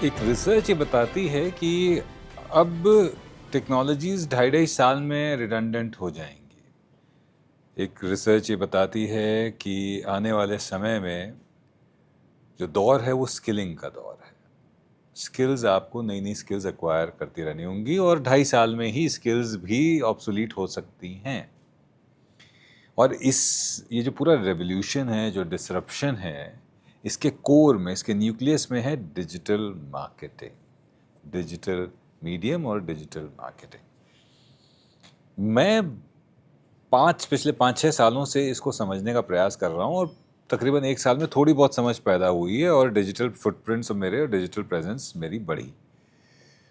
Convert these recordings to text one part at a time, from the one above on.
एक रिसर्च ये बताती है कि अब टेक्नोलॉजीज 2.5 साल में रिडंडेंट हो जाएंगी। एक रिसर्च ये बताती है कि आने वाले समय में जो दौर है वो स्किलिंग का दौर है। स्किल्स, आपको नई नई स्किल्स एक्वायर करती रहनी होंगी और 2.5 साल में ही स्किल्स भी ऑब्सोलीट हो सकती हैं। और ये जो पूरा रेवोल्यूशन है, जो डिसरप्शन है, इसके कोर में, इसके न्यूक्लियस में है डिजिटल मार्केटिंग, डिजिटल मीडियम और डिजिटल मार्केटिंग। मैं पिछले 5-6 सालों से इसको समझने का प्रयास कर रहा हूँ और तकरीबन 1 साल में थोड़ी बहुत समझ पैदा हुई है और डिजिटल फुटप्रिंट्स मेरे और डिजिटल प्रेजेंस मेरी बढ़ी।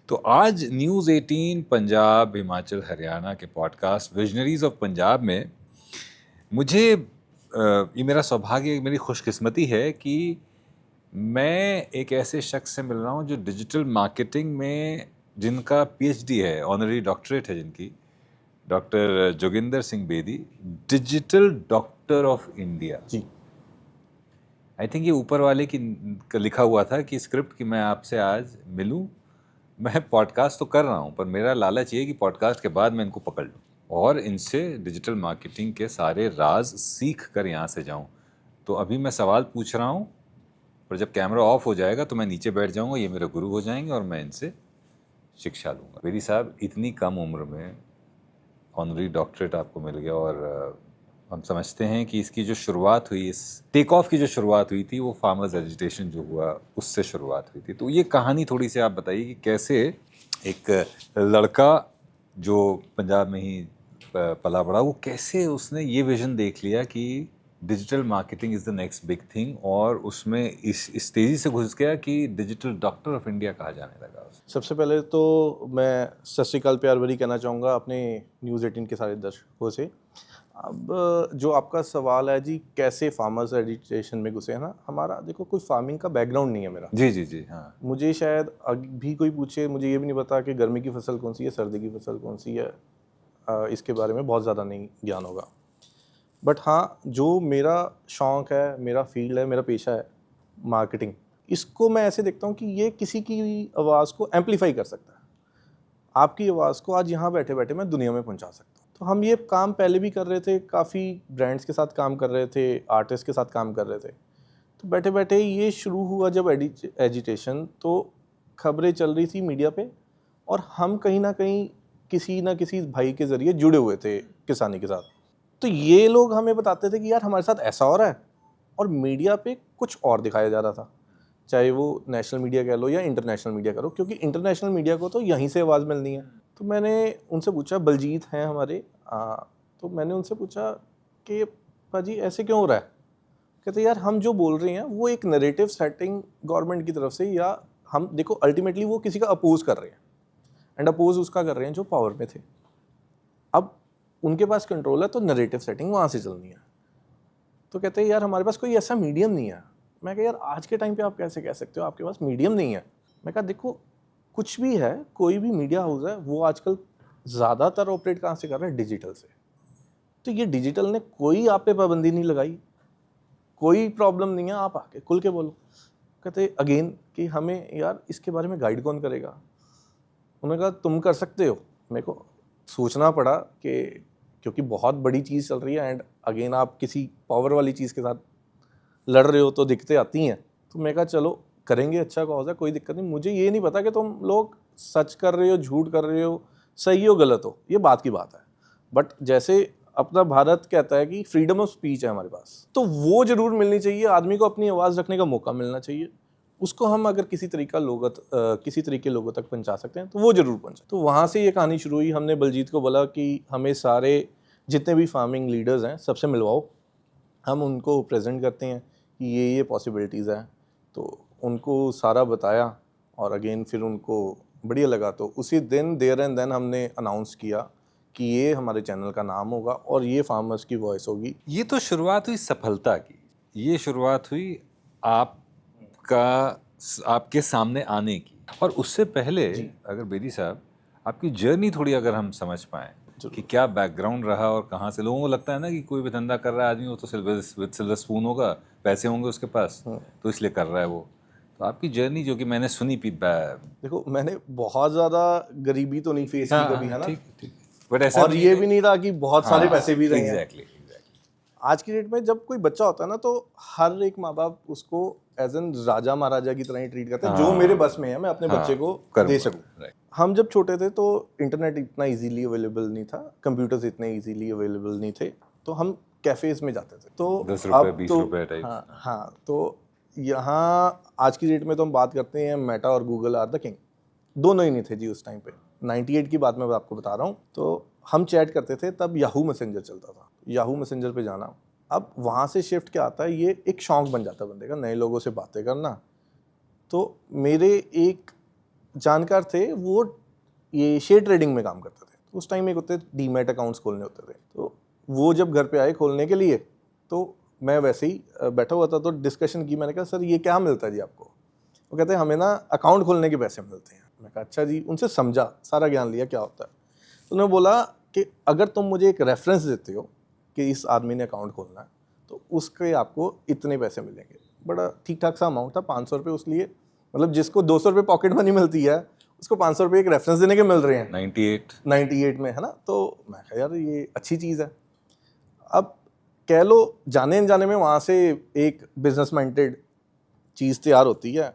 तो आज न्यूज़ 18 पंजाब, हिमाचल, हरियाणा के पॉडकास्ट विजनरीज ऑफ पंजाब में मुझे ये मेरा सौभाग्य, मेरी खुशकिस्मती है कि मैं एक ऐसे शख्स से मिल रहा हूँ जो डिजिटल मार्केटिंग में, जिनका पीएचडी है, ऑनरी डॉक्टरेट है जिनकी, doctor Joginder Singh Bedi, digital doctor of India. जी, आई थिंक ये ऊपर वाले की लिखा हुआ था कि स्क्रिप्ट कि मैं आपसे आज मिलूं। मैं पॉडकास्ट तो कर रहा हूँ पर मेरा लालच ये कि पॉडकास्ट के बाद मैं इनको पकड़ लूँ और इनसे डिजिटल मार्केटिंग के सारे राज सीख कर यहाँ से जाऊँ। तो अभी मैं सवाल पूछ रहा हूँ, पर जब कैमरा ऑफ हो जाएगा तो मैं नीचे बैठ जाऊँगा, ये मेरे गुरु हो जाएंगे और मैं इनसे शिक्षा लूँगा। बेदी साहब, इतनी कम उम्र में ऑनरी डॉक्टरेट आपको मिल गया और हम समझते हैं कि इसकी जो शुरुआत हुई, इस टेक ऑफ की जो शुरुआत हुई थी, वो फार्मर्स एजिटेशन जो हुआ उससे शुरुआत हुई थी। तो ये कहानी थोड़ी सी आप बताइए कि कैसे एक लड़का जो पंजाब में ही पला बड़ा, वो कैसे उसने ये विजन देख लिया कि digital marketing is the next big thing, और उसमें इस तेज़ी से घुस गया कि डिजिटल डॉक्टर ऑफ इंडिया कहा जाने लगा उसे। सबसे पहले तो मैं सत श्री अकाल प्यार भरी कहना चाहूँगा अपने न्यूज़ 18 के सारे दर्शकों से। अब जो आपका सवाल है जी, कैसे फार्मर्स एजिटेशन में घुसे, है ना। हमारा देखो, कोई फार्मिंग का बैकग्राउंड नहीं है मेरा। जी जी जी, हाँ। मुझे शायद अभी कोई पूछे, मुझे ये भी नहीं पता कि गर्मी की फसल कौन सी है, सर्दी की फसल कौन सी है। इसके बारे में बहुत ज़्यादा नहीं ज्ञान होगा। बट हाँ, जो मेरा शौक़ है, मेरा फील्ड है, मेरा पेशा है मार्केटिंग, इसको मैं ऐसे देखता हूँ कि ये किसी की आवाज़ को एम्पलीफाई कर सकता है। आपकी आवाज़ को आज यहाँ बैठे बैठे मैं दुनिया में पहुँचा सकता हूँ। तो हम ये काम पहले भी कर रहे थे, काफ़ी ब्रांड्स के साथ काम कर रहे थे, आर्टिस्ट के साथ काम कर रहे थे। तो बैठे बैठे ये शुरू हुआ जब एजिटेशन, तो खबरें चल रही थी मीडिया पे और हम कहीं ना कहीं किसी ना किसी भाई के ज़रिए जुड़े हुए थे किसानी के साथ। तो ये लोग हमें बताते थे कि यार हमारे साथ ऐसा हो रहा है, और मीडिया पे कुछ और दिखाया जा रहा था, चाहे वो नेशनल मीडिया कह लो या इंटरनेशनल मीडिया कह लो, क्योंकि इंटरनेशनल मीडिया को तो यहीं से आवाज़ मिलनी है। तो मैंने उनसे पूछा, बलजीत हैं हमारे, तो मैंने उनसे पूछा कि पाजी ऐसे क्यों हो रहा है। कहते यार हम जो बोल रहे हैं वो एक नैरेटिव सेटिंग गवर्नमेंट की तरफ से, या हम देखो अल्टीमेटली वो किसी का अपोज कर रहे हैं, एंड अपोज उसका कर रहे हैं जो पावर में थे। अब उनके पास कंट्रोल है तो नैरेटिव सेटिंग वहाँ से चलनी है। तो कहते हैं यार हमारे पास कोई ऐसा मीडियम नहीं है। मैं कहा यार आज के टाइम पे आप कैसे कह सकते हो आपके पास मीडियम नहीं है। मैं कहा देखो, कुछ भी है, कोई भी मीडिया हाउस है, वो आजकल ज़्यादातर ऑपरेट कहाँ से कर रहा है, डिजिटल से। तो ये डिजिटल ने कोई आप पे पाबंदी नहीं लगाई, कोई प्रॉब्लम नहीं है, आप आके खुल के बोलो। कहते अगेन कि हमें यार इसके बारे में गाइड कौन करेगा। उन्होंने कहा तुम कर सकते हो। मेरे को सोचना पड़ा कि क्योंकि बहुत बड़ी चीज़ चल रही है, एंड अगेन आप किसी पावर वाली चीज़ के साथ लड़ रहे हो तो दिक्कतें आती हैं। तो मैं कहा चलो करेंगे, अच्छा कॉज है, कोई दिक्कत नहीं। मुझे ये नहीं पता कि तुम लोग सच कर रहे हो, झूठ कर रहे हो, सही हो गलत हो, ये बात की बात है। बट जैसे अपना भारत कहता है कि फ्रीडम ऑफ स्पीच है हमारे पास, तो वो जरूर मिलनी चाहिए। आदमी को अपनी आवाज़ रखने का मौका मिलना चाहिए। उसको हम अगर किसी तरीके लोगों तक पहुंचा सकते हैं तो वो जरूर पहुंचा। तो वहाँ से ये कहानी शुरू हुई। हमने बलजीत को बोला कि हमें सारे जितने भी फार्मिंग लीडर्स हैं सबसे मिलवाओ, हम उनको प्रेजेंट करते हैं कि ये पॉसिबिलिटीज़ हैं। तो उनको सारा बताया और अगेन फिर उनको बढ़िया लगा। तो उसी दिन देयर एंड देन हमने अनाउंस किया कि ये हमारे चैनल का नाम होगा और ये फार्मर्स की वॉइस होगी। ये तो शुरुआत हुई सफलता की, ये शुरुआत हुई आपके सामने आने की। और उससे पहले अगर बेदी साहब आपकी जर्नी थोड़ी अगर हम समझ पाएँ कि क्या बैकग्राउंड रहा और कहाँ से। लोगों को लगता है ना कि कोई भी धंधा कर रहा है आदमी, वो तो सिल्वर स्पून होगा, पैसे होंगे उसके पास तो इसलिए कर रहा है वो। तो आपकी जर्नी जो कि मैंने सुनी देखो मैंने बहुत ज़्यादा गरीबी तो नहीं फेस की कभी, है ना, ठीक ठीक, बट ऐसा और ये भी नहीं रहा कि बहुत सारे पैसे भी रहे हैं। एग्जैक्टली। आज की डेट में जब कोई बच्चा होता है ना, तो हर एक माँ बाप उसको एज एन राजा महाराजा की तरह ही ट्रीट करते हैं, जो मेरे बस में है मैं अपने बच्चे को दे सकूं। हम जब छोटे थे तो इंटरनेट इतना इजीली अवेलेबल नहीं था, कंप्यूटर्स इतने इजीली अवेलेबल नहीं थे, तो हम कैफेज में जाते थे। तो 10 रुपए 20 तो रुपए टाइप। हाँ, तो यहाँ आज की डेट में तो हम बात करते हैं मेटा और गूगल आर द किंग। दोनों ही नहीं थे जी उस टाइम पे, 98 की बात मैं आपको बता रहा हूँ। तो हम चैट करते थे तब, याहू मैसेंजर चलता था, याहू मैसेंजर पे जाना। अब वहाँ से शिफ्ट क्या आता है, ये एक शौक बन जाता है बंदे का, नए लोगों से बातें करना। तो मेरे एक जानकार थे, वो ये शेयर ट्रेडिंग में काम करते थे। तो उस टाइम एक होते डीमैट अकाउंट्स खोलने होते थे, तो वो जब घर पे आए खोलने के लिए, तो मैं वैसे ही बैठा हुआ था, तो डिस्कशन की। मैंने कहा सर ये क्या मिलता है जी आपको? वो कहते हैं हमें ना अकाउंट खोलने के पैसे मिलते हैं। मैं कहा अच्छा जी। उनसे समझा, सारा ज्ञान लिया क्या होता है। तो उन्होंने बोला कि अगर तुम मुझे एक रेफरेंस देते हो कि इस आदमी ने अकाउंट खोलना है, तो उसके आपको इतने पैसे मिलेंगे। बड़ा ठीक ठाक सा अमाउंट था, 500 रुपये। उस लिए मतलब जिसको 200 रुपये पॉकेट मनी मिलती है, उसको 500 रुपये एक रेफरेंस देने के मिल रहे हैं 98 में, है ना। तो मैं कहा यार ये अच्छी चीज़ है। अब कह लो जाने अनजाने में वहाँ से एक बिजनेस माइंडेड चीज़ तैयार होती है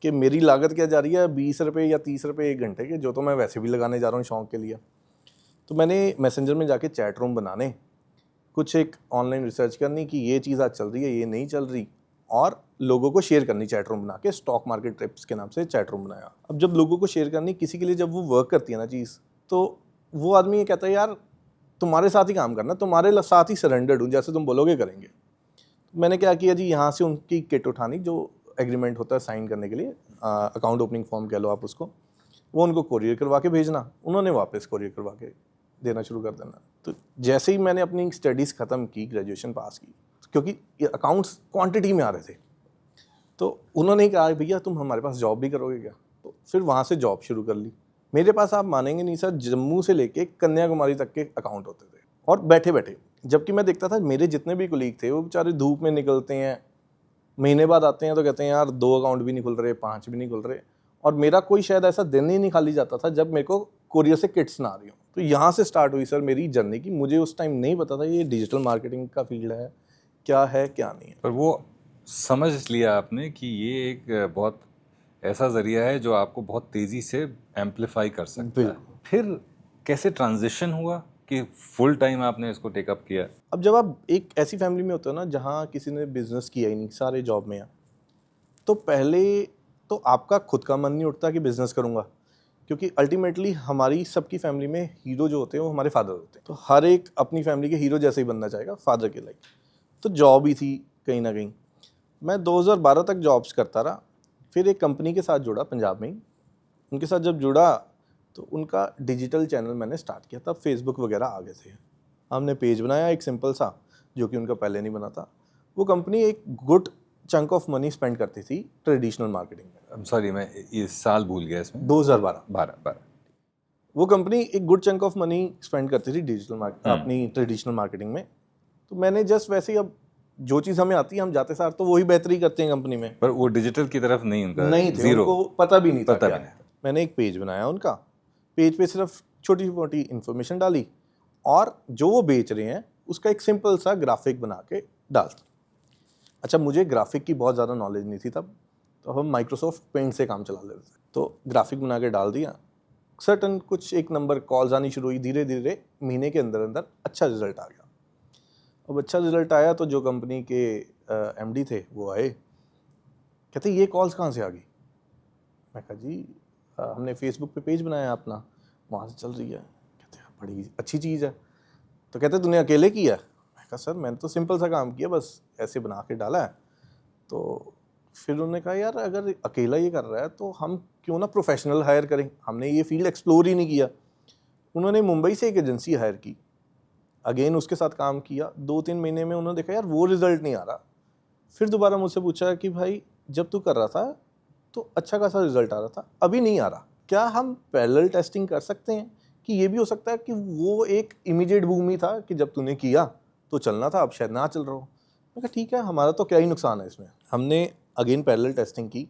कि मेरी लागत क्या जा रही है, 20 रुपये या 30 रुपये एक घंटे के, जो तो मैं वैसे भी लगाने जा रहा हूँ शौक के लिए। तो मैंने मैसेंजर में जाके चैट रूम बनाने, कुछ एक ऑनलाइन रिसर्च करनी कि ये चीज़ आज चल रही है, ये नहीं चल रही, और लोगों को शेयर करनी चैट रूम बना के। स्टॉक मार्केट टिप्स के नाम से चैट रूम बनाया। अब जब लोगों को शेयर करनी किसी के लिए, जब वो वर्क करती है ना चीज़, तो वो आदमी ये कहता है यार तुम्हारे साथ ही काम करना, तुम्हारे साथ ही सरेंडर्ड हूँ, जैसे तुम बोलोगे करेंगे। तो मैंने क्या किया जी, यहाँ से उनकी किट उठानी, जो एग्रीमेंट होता है साइन करने के लिए, अकाउंट ओपनिंग फॉर्म कह लो आप उसको, वो उनको कोरियर करवा के भेजना, उन्होंने वापस कोरियर करवा के देना शुरू कर देना। तो जैसे ही मैंने अपनी स्टडीज़ ख़त्म की, ग्रेजुएशन पास की, क्योंकि ये अकाउंट्स क्वांटिटी में आ रहे थे, तो उन्होंने कहा भैया तुम हमारे पास जॉब भी करोगे क्या? तो फिर वहाँ से जॉब शुरू कर ली। मेरे पास, आप मानेंगे नहीं सर, जम्मू से लेके कन्याकुमारी तक के अकाउंट होते थे, और बैठे बैठे। जबकि मैं देखता था मेरे जितने भी कोलीग थे वो बेचारे धूप में निकलते हैं, महीने बाद आते हैं तो कहते हैं यार 2 अकाउंट भी नहीं खुल रहे, 5 भी नहीं खुल रहे। और मेरा कोई शायद ऐसा दिन ही नहीं खाली जाता था जब मेरे को कोरियर से किट्स ना आ रही हो। तो यहाँ से स्टार्ट हुई सर मेरी जर्नी की। मुझे उस टाइम नहीं पता था ये डिजिटल मार्केटिंग का फील्ड है क्या नहीं है। पर वो समझ लिया आपने कि ये एक बहुत ऐसा जरिया है जो आपको बहुत तेजी से एम्पलीफाई कर सकता है। फिर कैसे ट्रांजिशन हुआ कि फुल टाइम आपने इसको टेकअप किया? अब जब आप एक ऐसी फैमिली में होते हो ना जहाँ किसी ने बिजनेस किया ही नहीं, सारे जॉब में हैं, तो पहले तो आपका खुद का मन नहीं उठता कि बिजनेस करूँगा, क्योंकि अल्टीमेटली हमारी सबकी फैमिली में हीरो जो होते हैं वो हमारे फादर होते हैं। तो हर एक अपनी फैमिली के हीरो जैसे ही बनना चाहेगा, फादर के लाइक। तो जॉब ही थी कहीं ना कहीं। मैं 2012 तक जॉब्स करता रहा, फिर एक कंपनी के साथ जुड़ा पंजाब में ही। उनके साथ जब जुड़ा तो उनका डिजिटल चैनल मैंने स्टार्ट किया, तब फेसबुक वगैरह आ गए थे। हमने पेज बनाया एक सिंपल सा, जो कि उनका पहले नहीं बना था। वो कंपनी एक good chunk of money spend करती थी ट्रेडिशनल मार्केटिंग में। सॉरी मैं ये साल भूल गया इसमें। 2012 वो कंपनी एक good chunk of money spend करती थी डिजिटल अपनी ट्रेडिशनल मार्केटिंग में। तो मैंने जस्ट वैसे ही, अब जो चीज़ हमें आती है हम जाते सार तो वही बेहतरी करते हैं कंपनी में, पर वो डिजिटल की तरफ नहीं, उनका नहीं थे, उनको पता भी नहीं था क्या है। मैंने एक पेज बनाया उनका, पेज पे सिर्फ छोटी मोटी इन्फॉर्मेशन डाली, और जो वो बेच रहे हैं उसका एक सिंपल सा ग्राफिक बना के डालता। अच्छा, मुझे ग्राफिक की बहुत ज़्यादा नॉलेज नहीं थी तब, तो हम माइक्रोसॉफ्ट पेंट से काम चला लेते थे। तो ग्राफिक बना के डाल दिया, सर्टन कुछ एक नंबर कॉल्स आनी शुरू हुई, धीरे धीरे महीने के अंदर अंदर अच्छा रिजल्ट आ गया। अब अच्छा रिजल्ट आया तो जो कंपनी के एमडी थे वो आए, कहते ये कॉल्स कहाँ से आ गई? मैं कहा जी हमने फेसबुक पे पेज बनाया अपना, वहाँ से चल रही है। कहते बड़ी अच्छी चीज़ है। तो कहते तूने अकेले किया? मैं कहा सर मैंने तो सिंपल सा काम किया, बस ऐसे बना के डाला है। तो फिर उन्होंने कहा यार अगर अकेला ये कर रहा है तो हम क्यों ना प्रोफेशनल हायर करें, हमने ये फील्ड एक्सप्लोर ही नहीं किया। उन्होंने मुंबई से एक एजेंसी हायर की, अगेन उसके साथ काम किया। 2-3 महीने में उन्होंने देखा यार वो रिजल्ट नहीं आ रहा। फिर दोबारा मुझसे पूछा कि भाई जब तू कर रहा था तो अच्छा खासा रिजल्ट आ रहा था, अभी नहीं आ रहा, क्या हम पैरेलल टेस्टिंग कर सकते हैं कि ये भी हो सकता है कि वो एक इमीडिएट बूम ही था कि जब तूने किया तो चलना था, अब शायद ना चल रहा हो। मैं कहा ठीक है, हमारा तो क्या ही नुकसान है इसमें। हमने अगेन पैरेलल टेस्टिंग की,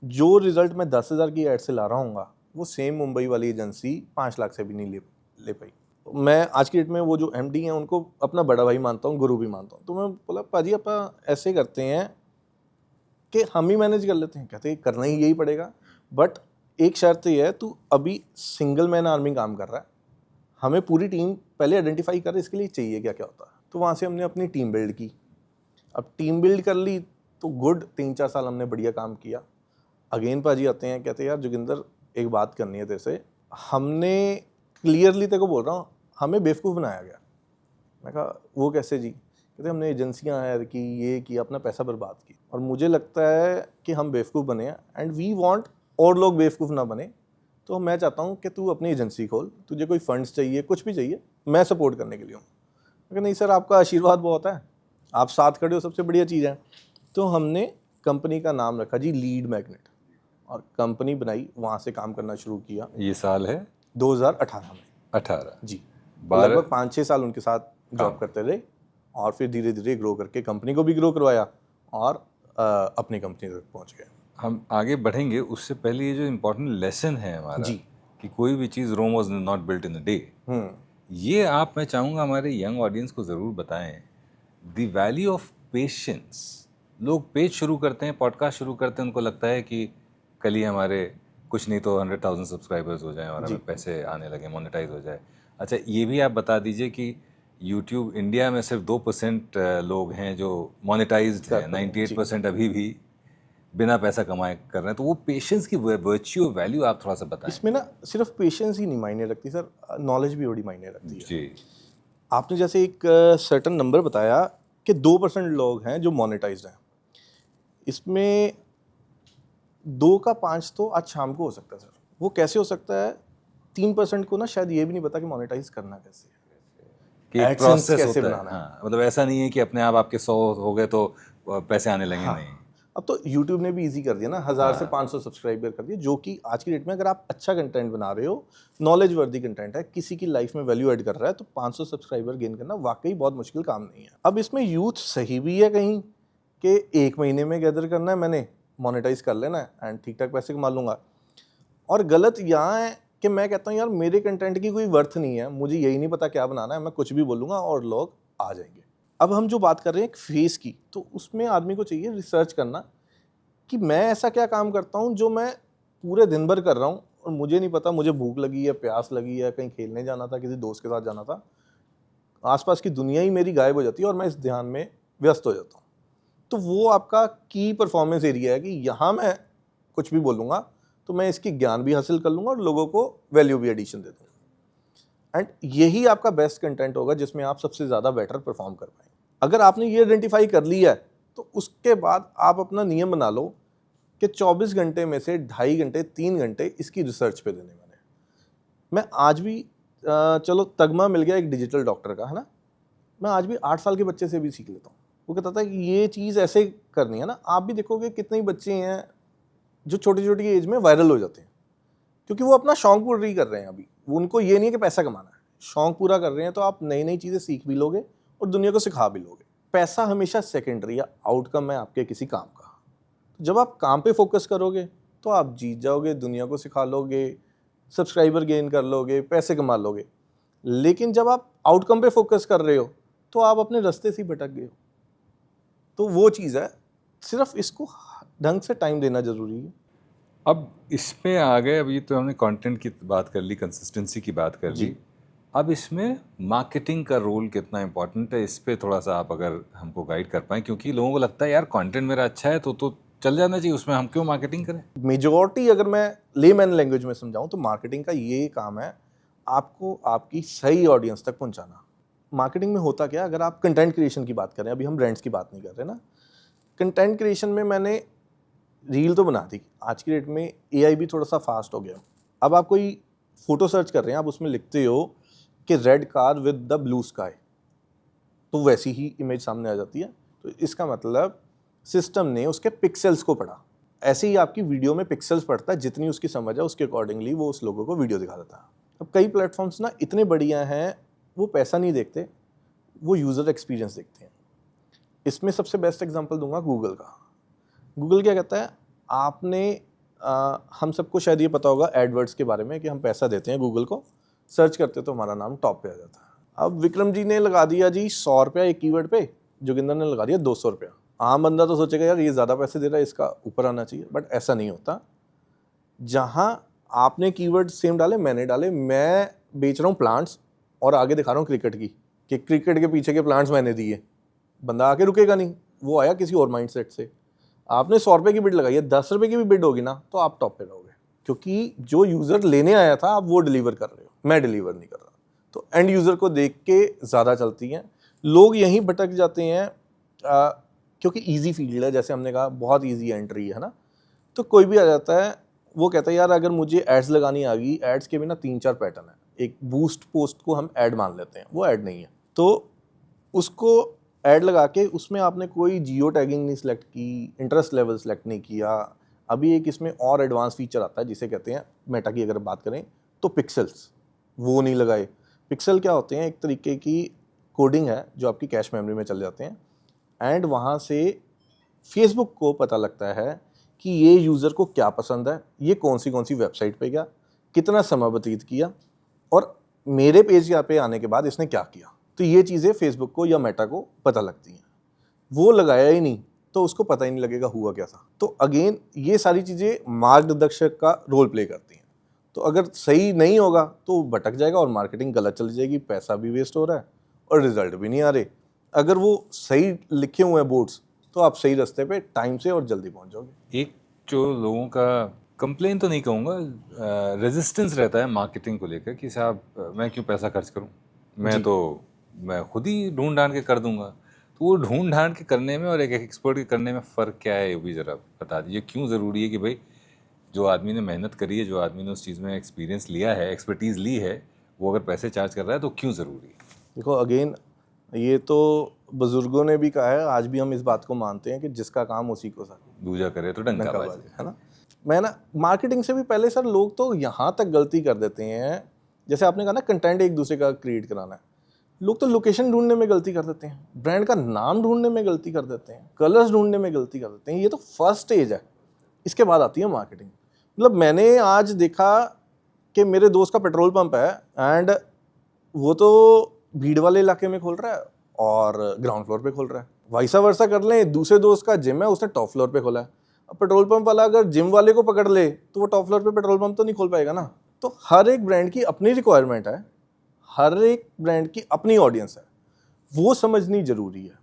जो रिजल्ट मैं 10,000 की एड से ला रहा हूँ वो सेम मुंबई वाली एजेंसी 5 लाख से भी नहीं ले पाई। मैं आज की डेट में वो जो एमडी हैं उनको अपना बड़ा भाई मानता हूँ, गुरु भी मानता हूँ। तो मैं बोला पाजी आप ऐसे करते हैं कि हम ही मैनेज कर लेते हैं। कहते हैं करना ही यही पड़ेगा, बट एक शर्त ये है, तू अभी सिंगल मैन आर्मी काम कर रहा है, हमें पूरी टीम पहले आइडेंटिफाई कर इसके लिए चाहिए क्या क्या होता है। तो वहाँ से हमने अपनी टीम बिल्ड की। अब टीम बिल्ड कर ली तो गुड 3-4 साल हमने बढ़िया काम किया। अगेन पाजी आते हैं, कहते हैं यार जोगिंदर एक बात करनी है तेरे से, हमने क्लियरली तेरे को बोल रहा हूँ हमें बेवकूफ़ बनाया गया। मैं कहा वो कैसे जी? कहते हमने एजेंसियां हायर की, ये की, अपना पैसा बर्बाद की, और मुझे लगता है कि हम बेवकूफ़ बने हैं एंड वी वांट और लोग बेवकूफ़ ना बने। तो मैं चाहता हूँ कि तू अपनी एजेंसी खोल, तुझे कोई फंड्स चाहिए, कुछ भी चाहिए, मैं सपोर्ट करने के लिए हूँ। मैं कहा नहीं सर, आपका आशीर्वाद बहुत है, आप साथ खड़े हो, सबसे बढ़िया चीज़ है। तो हमने कंपनी का नाम रखा जी लीड मैग्नेट, और कंपनी बनाई, वहाँ से काम करना शुरू किया। ये साल है 2018 में। 18 जी, 12 लगभग 5-6 साल उनके साथ जॉब करते रहे, और फिर धीरे धीरे ग्रो करके कंपनी को भी ग्रो करवाया और अपनी कंपनी तक पहुंच गए। हम आगे बढ़ेंगे, उससे पहले ये जो इम्पोर्टेंट लेसन है हमारा जी। कि कोई भी चीज़ Rome was not built in a day, ये आप, मैं चाहूँगा हमारे यंग ऑडियंस को ज़रूर बताएं द वैल्यू ऑफ पेशेंस। लोग पेज शुरू करते हैं, पॉडकास्ट शुरू करते हैं, उनको लगता है कि कल ही हमारे कुछ नहीं तो 100,000 सब्सक्राइबर्स हो जाएं और हमें पैसे आने लगे, मोनेटाइज हो जाए। अच्छा, ये भी आप बता दीजिए कि यूट्यूब इंडिया में सिर्फ 2% लोग हैं जो मोनेटाइज्ड हैं, 98% अभी भी बिना पैसा कमाए कर रहे हैं। तो वो पेशेंस की वर्च्यू वैल्यू आप थोड़ा सा बताएं। इसमें ना सिर्फ पेशेंस ही नहीं मायने रखती सर, नॉलेज भी बड़ी मायने रखती है जी। आपने जैसे एक सर्टन नंबर बताया कि 2% लोग हैं जो मोनेटाइज्ड हैं, इसमें 2 का 5 तो आज शाम को हो सकता है सर। वो कैसे हो सकता है? 3% को ना शायद ये भी नहीं पता कि मोनेटाइज करना कैसे है, कि एक एडसेंस प्रोसेस कैसे होता है। बनाना है। हाँ, मतलब ऐसा नहीं है कि अपने आप आपके 100 हो गए तो पैसे आने लगे, नहीं। अब तो YouTube ने भी इजी कर दिया ना, 1000 से 500 सब्सक्राइबर कर दिए, जो कि आज की डेट में अगर आप अच्छा कंटेंट बना रहे हो, नॉलेज वर्दी कंटेंट है, किसी की लाइफ में वैल्यू ऐड कर रहा है, तो 500 सब्सक्राइबर गेन करना वाकई बहुत मुश्किल काम नहीं है। अब इसमें यूथ सही भी है कहीं कि 1 महीने में गैदर करना है, मैंने मोनेटाइज कर लेना है एंड ठीक ठाक पैसे कमा लूंगा, और गलत यहाँ है कि मैं कहता हूँ यार मेरे कंटेंट की कोई वर्थ नहीं है, मुझे यही नहीं पता क्या बनाना है, मैं कुछ भी बोलूँगा और लोग आ जाएंगे। अब हम जो बात कर रहे हैं एक फेस की, तो उसमें आदमी को चाहिए रिसर्च करना कि मैं ऐसा क्या काम करता हूँ जो मैं पूरे दिन भर कर रहा हूँ और मुझे नहीं पता, मुझे भूख लगी है, प्यास लगी है, कहीं खेलने जाना था, किसी दोस्त के साथ जाना था, आसपास की दुनिया ही मेरी गायब हो जाती है और मैं इस ध्यान में व्यस्त हो जाता हूँ। तो वो आपका की परफॉर्मेंस एरिया है कि यहाँ मैं कुछ भी बोलूँगा तो मैं इसकी ज्ञान भी हासिल कर लूँगा और लोगों को वैल्यू भी एडिशन दे दूँगा, एंड यही आपका बेस्ट कंटेंट होगा जिसमें आप सबसे ज़्यादा बेटर परफॉर्म कर पाएंगे। अगर आपने ये आइडेंटिफाई कर लिया है तो उसके बाद आप अपना नियम बना लो कि 24 घंटे में से 2.5 घंटे 3 घंटे इसकी रिसर्च पे देने वाले हैं। मैं आज भी चलो तगमा मिल गया एक डिजिटल डॉक्टर का, है ना, मैं आज भी 8 साल के बच्चे से भी सीख लेता हूँ। वो कहता था कि ये चीज़ ऐसे करनी है ना। आप भी देखोगे कितने ही बच्चे हैं जो छोटी छोटी एज में वायरल हो जाते हैं, क्योंकि वो अपना शौक पूरी कर रहे हैं। अभी वो उनको ये नहीं है कि पैसा कमाना है, शौक पूरा कर रहे हैं, तो आप नई नई चीज़ें सीख भी लोगे और दुनिया को सिखा भी लोगे। पैसा हमेशा सेकेंडरी है, आउटकम है आपके किसी काम का। जब आप काम पे फोकस करोगे तो आप जीत जाओगे, दुनिया को सिखा लोगे, सब्सक्राइबर गेन कर लोगे, पैसे कमा लोगे। लेकिन जब आप आउटकम पे फोकस कर रहे हो तो आप अपने रास्ते से ही भटक गए हो। तो वो चीज़ है, सिर्फ इसको ढंग से टाइम देना जरूरी है। अब इसमें आ गए, अभी तो हमने कंटेंट की बात कर ली, कंसिस्टेंसी की बात कर ली, अब इसमें मार्केटिंग का रोल कितना इंपॉर्टेंट है, इस पे थोड़ा सा आप अगर हमको गाइड कर पाएँ, क्योंकि लोगों को लगता है यार कंटेंट मेरा अच्छा है तो चल जाना चाहिए, उसमें हम क्यों मार्केटिंग करें। मेजॉरिटी अगर मैं लेमैन लैंग्वेज में समझाऊं तो मार्केटिंग का ये काम है, आपको आपकी सही ऑडियंस तक पहुंचाना। मार्केटिंग में होता क्या, अगर आप कंटेंट क्रिएशन की बात करें, अभी हम ब्रांड्स की बात नहीं कर रहे ना, कंटेंट क्रिएशन में मैंने रील तो बना दी, आज की डेट में एआई भी थोड़ा सा फास्ट हो गया। अब आप कोई फोटो सर्च कर रहे हैं, आप उसमें लिखते हो कि red car with the blue sky, तो वैसी ही इमेज सामने आ जाती है। तो इसका मतलब सिस्टम ने उसके पिक्सेल्स को पढ़ा। ऐसे ही आपकी वीडियो में पिक्सेल्स पढ़ता है, जितनी उसकी समझ है उसके अकॉर्डिंगली वो उस लोगों को वीडियो दिखा देता है। अब कई प्लेटफॉर्म्स ना इतने बढ़िया हैं, वो पैसा नहीं देखते, वो यूज़र एक्सपीरियंस देखते हैं। इसमें सबसे बेस्ट एग्जांपल दूंगा गूगल का। गूगल क्या कहता है, आपने हम सबको शायद ये पता होगा एडवर्ड्स के बारे में कि हम पैसा देते हैं गूगल को, सर्च करते तो हमारा नाम टॉप पे आ जाता है। अब विक्रम जी ने लगा दिया जी 100 रुपया एक कीवर्ड पे, जोगिंदर ने लगा दिया 200 रुपया। आम बंदा तो सोचेगा यार ये ज़्यादा पैसे दे रहा है, इसका ऊपर आना चाहिए, बट ऐसा नहीं होता। जहाँ आपने कीवर्ड सेम डाले, मैंने डाले, मैं बेच रहा हूँ प्लांट्स और आगे दिखा रहा हूँ क्रिकेट की, कि क्रिकेट के पीछे के प्लांट्स मैंने दिए, बंदा आके रुकेगा नहीं, वो आया किसी और माइंडसेट से। आपने 100 रुपये की बिड लगाई है, 10 रुपये की भी बिड होगी ना तो आप टॉप पे रहोगे, क्योंकि जो यूज़र लेने आया था आप वो डिलीवर कर रहे हो, मैं डिलीवर नहीं कर रहा। तो एंड यूज़र को देख के ज़्यादा चलती हैं, लोग यहीं भटक जाते हैं क्योंकि ईजी फील्ड है, जैसे हमने कहा बहुत ईजी एंट्री है ना। तो कोई भी आ जाता है, वो कहता है यार अगर मुझे एड्स लगानी आ गई, एड्स के भी ना 3-4 पैटर्न है। एक बूस्ट पोस्ट को हम ऐड मान लेते हैं, वो ऐड नहीं है, तो उसको ऐड लगा के उसमें आपने कोई जियो टैगिंग नहीं सिलेक्ट की, इंटरेस्ट लेवल सिलेक्ट नहीं किया। अभी एक इसमें और एडवांस फीचर आता है जिसे कहते हैं, मेटा की अगर बात करें तो पिक्सल्स, वो नहीं लगाए। पिक्सल क्या होते हैं, एक तरीके की कोडिंग है जो आपकी कैश मेमोरी में चले जाते हैं, एंड वहाँ से फेसबुक को पता लगता है कि ये यूज़र को क्या पसंद है, ये कौन सी वेबसाइट पे गया, कितना समय व्यतीत किया, और मेरे पेज यहाँ पे आने के बाद इसने क्या किया। तो ये चीज़ें फेसबुक को या मेटा को पता लगती हैं। वो लगाया ही नहीं तो उसको पता ही नहीं लगेगा हुआ क्या था। तो अगेन ये सारी चीज़ें मार्गदर्शक का रोल प्ले करती हैं। तो अगर सही नहीं होगा तो भटक जाएगा और मार्केटिंग गलत चली जाएगी, पैसा भी वेस्ट हो रहा है और रिजल्ट भी नहीं आ रहे। अगर वो सही लिखे हुए हैं बोर्ड्स तो आप सही रास्ते पे टाइम से और जल्दी पहुंच जाओगे। एक जो लोगों का कंप्लेन तो नहीं कहूँगा, रेजिस्टेंस रहता है मार्केटिंग को लेकर कि साहब मैं क्यों पैसा खर्च करूँ, मैं खुद ही ढूंढ ढांड के कर दूंगा। तो वो ढूंढ ढांड के करने में और एक एक्सपर्ट के करने में फ़र्क क्या है, ये भी ज़रा बता दीजिए। क्यों ज़रूरी है कि भाई जो आदमी ने मेहनत करी है, जो आदमी ने उस चीज़ में एक्सपीरियंस लिया है, एक्सपर्टीज़ ली है, वो अगर पैसे चार्ज कर रहा है तो क्यों ज़रूरी है? देखो अगेन ये तो बुजुर्गों ने भी कहा है, आज भी हम इस बात को मानते हैं कि जिसका काम उसी को सके, दूजा करे तो डंका बाजे, है ना। मैं ना मार्केटिंग से भी पहले सर लोग तो यहाँ तक गलती कर देते हैं, जैसे आपने कहा ना कंटेंट एक दूसरे का क्रिएट कराना है, लोग तो लोकेशन ढूंढने में गलती कर देते हैं, ब्रांड का नाम ढूंढने में गलती कर देते हैं, कलर्स ढूंढने में गलती कर देते हैं। ये तो फर्स्ट स्टेज है, इसके बाद आती है मार्केटिंग। मतलब मैंने आज देखा कि मेरे दोस्त का पेट्रोल पंप है एंड वो तो भीड़ वाले इलाके में खोल रहा है और ग्राउंड फ्लोर पे खोल रहा है। वैसा वर्सा कर लें, दूसरे दोस्त का जिम है, उसने टॉप फ्लोर पे खोला है। अब पेट्रोल पंप वाला अगर जिम वाले को पकड़ ले तो वो टॉप फ्लोर पे पेट्रोल पंप तो नहीं खोल पाएगा ना। तो हर एक ब्रांड की अपनी रिक्वायरमेंट है, हर एक ब्रांड की अपनी ऑडियंस है, वो समझनी जरूरी है।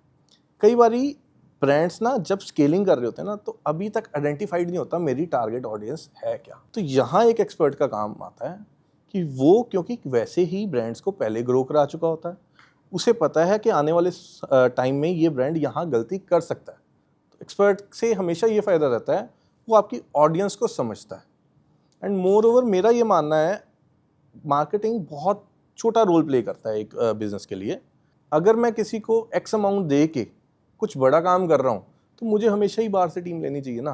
कई बारी ब्रांड्स ना जब स्केलिंग कर रहे होते हैं ना तो अभी तक आइडेंटिफाइड नहीं होता मेरी टारगेट ऑडियंस है क्या। तो यहाँ एक एक्सपर्ट का काम आता है कि वो, क्योंकि वैसे ही ब्रांड्स को पहले ग्रो करा चुका होता है, उसे पता है कि आने वाले टाइम में ये ब्रांड यहाँ गलती कर सकता है। तो एक्सपर्ट से हमेशा ये फ़ायदा रहता है, वो आपकी ऑडियंस को समझता है। एंड मोर ओवर मेरा ये मानना है मार्केटिंग बहुत छोटा रोल प्ले करता है एक बिजनेस के लिए। अगर मैं किसी को एक्स अमाउंट दे के कुछ बड़ा काम कर रहा हूँ तो मुझे हमेशा ही बाहर से टीम लेनी चाहिए ना।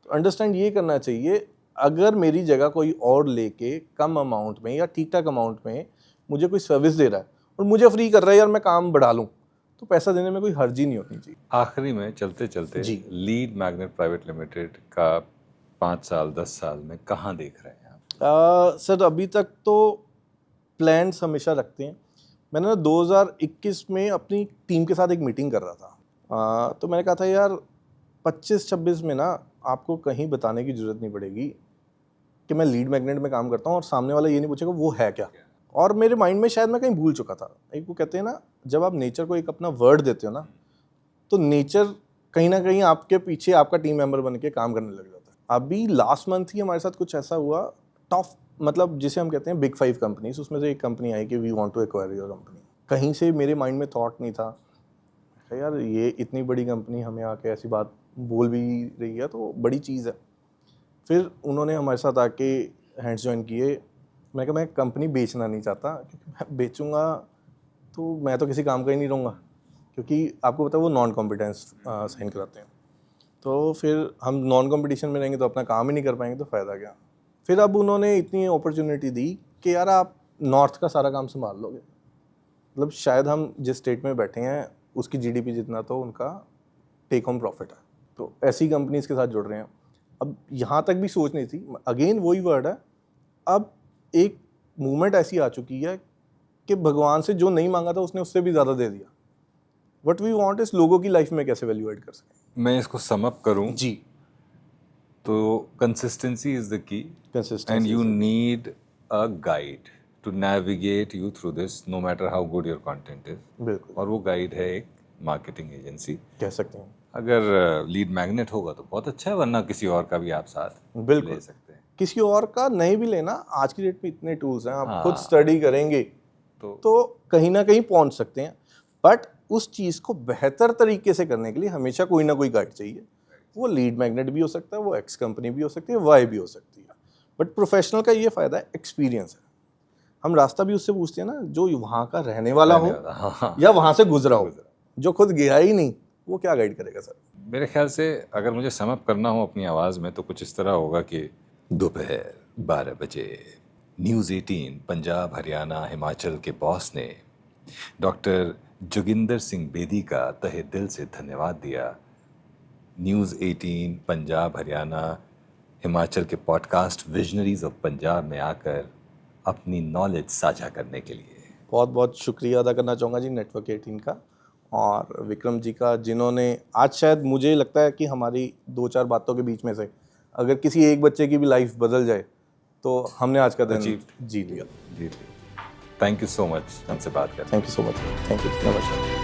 तो अंडरस्टैंड ये करना चाहिए, अगर मेरी जगह कोई और लेके कम अमाउंट में या ठीक ठाक अमाउंट में मुझे कोई सर्विस दे रहा है और मुझे फ्री कर रहा है, यार मैं काम बढ़ा लूँ, तो पैसा देने में कोई हर्ज ही नहीं होनी चाहिए। आखिरी में चलते चलते जी। लीड मैग्नेट प्राइवेट लिमिटेड का 5 साल 10 साल में कहाँ देख रहे हैं आप? सर अभी तक तो प्लान्स हमेशा रखते हैं। मैंने ना 2021 में अपनी टीम के साथ एक मीटिंग कर रहा था, तो मैंने कहा था यार 25-26 में ना आपको कहीं बताने की ज़रूरत नहीं पड़ेगी कि मैं लीड मैग्नेट में काम करता हूँ और सामने वाला ये नहीं पूछेगा वो है क्या। और मेरे माइंड में शायद मैं कहीं भूल चुका था, एक वो कहते हैं ना जब आप नेचर को एक अपना वर्ड देते हो ना तो नेचर कहीं ना कहीं आपके पीछे आपका टीम मेंबर बन के काम करने लग जाता है। अभी लास्ट मंथ ही हमारे साथ कुछ ऐसा हुआ, टॉप मतलब जिसे हम कहते हैं बिग 5 कंपनीज, उसमें से एक कंपनी आई कि we want to acquire your company. कहीं से मेरे माइंड में थॉट नहीं था यार ये इतनी बड़ी कंपनी हमें आके ऐसी बात बोल भी रही है तो बड़ी चीज़ है। फिर उन्होंने हमारे साथ आके हैंड्स ज्वाइन किए। मैं कहा मैं कंपनी बेचना नहीं चाहता, क्योंकि मैं बेचूंगा तो मैं तो किसी काम का ही नहीं रहूँगा, क्योंकि आपको पता है वो नॉन कॉम्पिटेंस साइन कराते हैं। तो फिर हम नॉन कॉम्पिटिशन में रहेंगे तो अपना काम ही नहीं कर पाएंगे, तो फ़ायदा क्या। फिर अब उन्होंने इतनी अपॉर्चुनिटी दी कि यार आप नॉर्थ का सारा काम संभाल लोगे। मतलब शायद हम जिस स्टेट में बैठे हैं उसकी जीडीपी जितना तो उनका टेक होम प्रॉफिट है। तो ऐसी कंपनीज़ के साथ जुड़ रहे हैं। अब यहाँ तक भी सोच नहीं थी, अगेन वही वर्ड है, अब एक मूवमेंट ऐसी आ चुकी है कि भगवान से जो नहीं मांगा था उसने उससे भी ज़्यादा दे दिया। व्हाट वी वांट इस लोगों की लाइफ में कैसे वैल्यू ऐड कर सकें। मैं इसको सम अप करूं जी, तो consistency is the key and consistency you need a guide to navigate you through this no matter how good your content is. बिल्कुल और वो गाइड है एक मार्केटिंग एजेंसी। कह सकते हैं। अगर लीड मैग्नेट होगा तो बहुत अच्छा है, वरना किसी और का भी आप साथ बिल्कुल ले सकते हैं। किसी और का नहीं भी लेना, आज की डेट में इतने टूल्स हैं, आप हाँ। खुद स्टडी करेंगे तो कहीं ना कहीं पहुंच सकते हैं। बट उस चीज़ को बेहतर तरीके से करने के लिए हमेशा कोई ना कोई गाइड चाहिए। वो लीड मैग्नेट भी हो सकता है, वो एक्स कंपनी भी हो सकती है, वाई भी हो सकती है। बट प्रोफेशनल का ये फ़ायदा है, एक्सपीरियंस है। हम रास्ता भी उससे पूछते हैं ना जो वहाँ का रहने वाला हो हाँ। या वहाँ से गुजरा हो। जो खुद गया ही नहीं वो क्या गाइड करेगा सर। मेरे ख्याल से अगर मुझे सम अप करना हो अपनी आवाज़ में तो कुछ इस तरह होगा कि दोपहर 12 बजे न्यूज़ 18 पंजाब हरियाणा हिमाचल के बॉस ने डॉक्टर जोगिंदर सिंह बेदी का तहे दिल से धन्यवाद दिया न्यूज़ 18 पंजाब हरियाणा हिमाचल के पॉडकास्ट विजनरीज ऑफ पंजाब में आकर अपनी नॉलेज साझा करने के लिए। बहुत बहुत शुक्रिया अदा करना चाहूँगा जी नेटवर्क 18 का और विक्रम जी का, जिन्होंने आज शायद मुझे लगता है कि हमारी 2-4 बातों के बीच में से अगर किसी एक बच्चे की भी लाइफ बदल जाए तो हमने आज का दिन जीत लिया। थैंक यू सो मच हमसे बात करने। Thank you so much. Thank you नमस्कार।